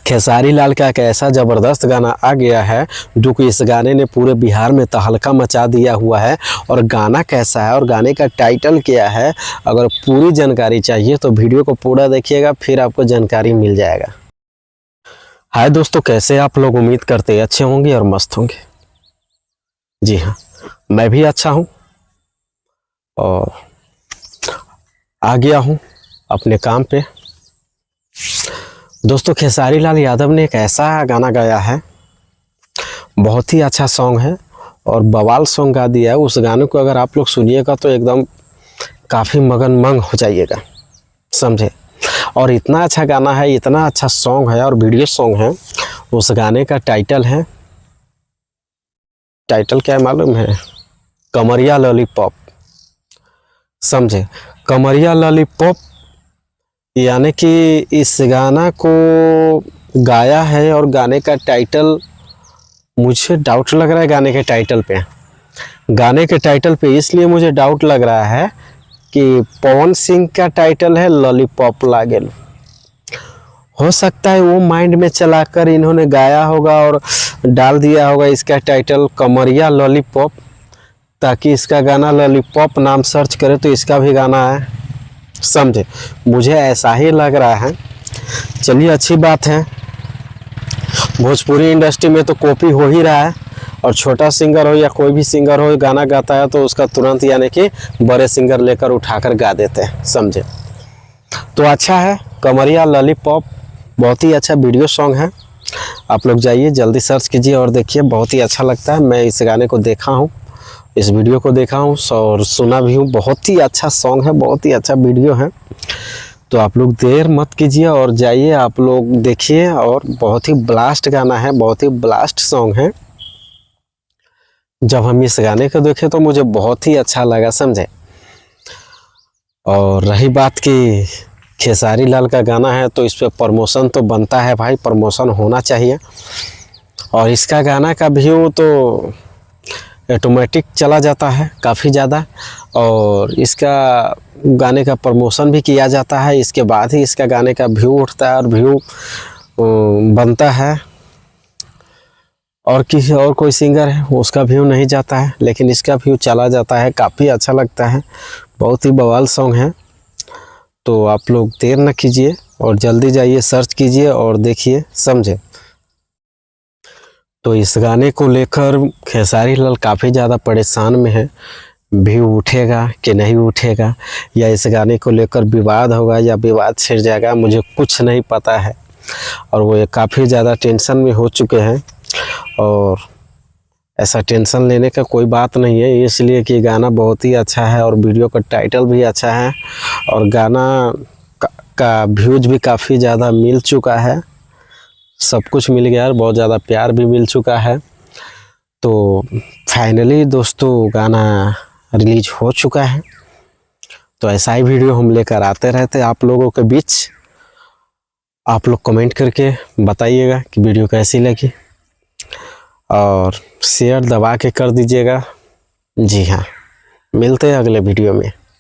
खेसारी लाल का एक ऐसा ज़बरदस्त गाना आ गया है जो कि इस गाने ने पूरे बिहार में तहलका मचा दिया हुआ है। और गाना कैसा है और गाने का टाइटल क्या है, अगर पूरी जानकारी चाहिए तो वीडियो को पूरा देखिएगा, फिर आपको जानकारी मिल जाएगा। हाय दोस्तों, कैसे आप लोग? उम्मीद करते अच्छे होंगे और मस्त होंगे। जी हाँ, मैं भी अच्छा हूँ और आ गया हूँ अपने काम पे। दोस्तों, खेसारी लाल यादव ने एक ऐसा गाना गाया है, बहुत ही अच्छा सॉन्ग है और बवाल सॉन्ग गा दिया है। उस गाने को अगर आप लोग सुनिएगा तो एकदम काफ़ी मगन हो जाइएगा, समझे। और इतना अच्छा गाना है, इतना अच्छा सॉन्ग है और वीडियो सॉन्ग है। उस गाने का टाइटल क्या है मालूम है? कमरिया लॉलीपॉप, समझे। कमरिया लॉलीपॉप यानी कि इस गाना को गाया है और गाने का टाइटल, मुझे डाउट लग रहा है गाने के टाइटल पे इसलिए मुझे डाउट लग रहा है कि पवन सिंह का टाइटल है लॉलीपॉप लागेल। हो सकता है वो माइंड में चलाकर इन्होंने गाया होगा और डाल दिया होगा इसका टाइटल कमरिया लॉलीपॉप, ताकि इसका गाना लॉलीपॉप नाम सर्च करे तो इसका भी गाना है, समझे। मुझे ऐसा ही लग रहा है। चलिए, अच्छी बात है। भोजपुरी इंडस्ट्री में तो कॉपी हो ही रहा है और छोटा सिंगर हो या कोई भी सिंगर हो, गाना गाता है तो उसका तुरंत यानी कि बड़े सिंगर लेकर उठाकर गा देते हैं, समझे। तो अच्छा है, कमरिया लॉलीपॉप बहुत ही अच्छा वीडियो सॉन्ग है। आप लोग जाइए, जल्दी सर्च कीजिए और देखिए, बहुत ही अच्छा लगता है। मैं इस गाने को देखा हूँ, इस वीडियो को देखा हूँ और सुना भी हूँ। बहुत ही अच्छा सॉन्ग है, बहुत ही अच्छा वीडियो है। तो आप लोग देर मत कीजिए और जाइए, आप लोग देखिए। और बहुत ही ब्लास्ट गाना है, बहुत ही ब्लास्ट सॉन्ग है। जब हम इस गाने को देखे तो मुझे बहुत ही अच्छा लगा, समझे। और रही बात कि खेसारी लाल का गाना है तो इस पर प्रमोशन तो बनता है भाई, प्रमोशन होना चाहिए। और इसका गाना का व्यू तो ऑटोमेटिक चला जाता है काफ़ी ज़्यादा, और इसका गाने का प्रमोशन भी किया जाता है। इसके बाद ही इसका गाने का व्यू उठता है और व्यू बनता है। और किसी और कोई सिंगर है उसका व्यू नहीं जाता है, लेकिन इसका व्यू चला जाता है। काफ़ी अच्छा लगता है, बहुत ही बवाल सॉन्ग है। तो आप लोग देर न कीजिए और जल्दी जाइए, सर्च कीजिए और देखिए, समझे। तो इस गाने को लेकर खेसारी लाल काफ़ी ज़्यादा परेशान में है। व्यू उठेगा कि नहीं उठेगा, या इस गाने को लेकर विवाद होगा या विवाद छिड़ जाएगा, मुझे कुछ नहीं पता है। और वो काफ़ी ज़्यादा टेंशन में हो चुके हैं। और ऐसा टेंशन लेने का कोई बात नहीं है, इसलिए कि गाना बहुत ही अच्छा है और वीडियो का टाइटल भी अच्छा है और गाना का व्यूज भी काफ़ी ज़्यादा मिल चुका है। सब कुछ मिल गया और बहुत ज़्यादा प्यार भी मिल चुका है। तो फाइनली दोस्तों, गाना रिलीज हो चुका है। तो ऐसा ही वीडियो हम लेकर आते रहते आप लोगों के बीच। आप लोग कमेंट करके बताइएगा कि वीडियो कैसी लगी और शेयर दबा के कर दीजिएगा। जी हाँ, मिलते हैं अगले वीडियो में।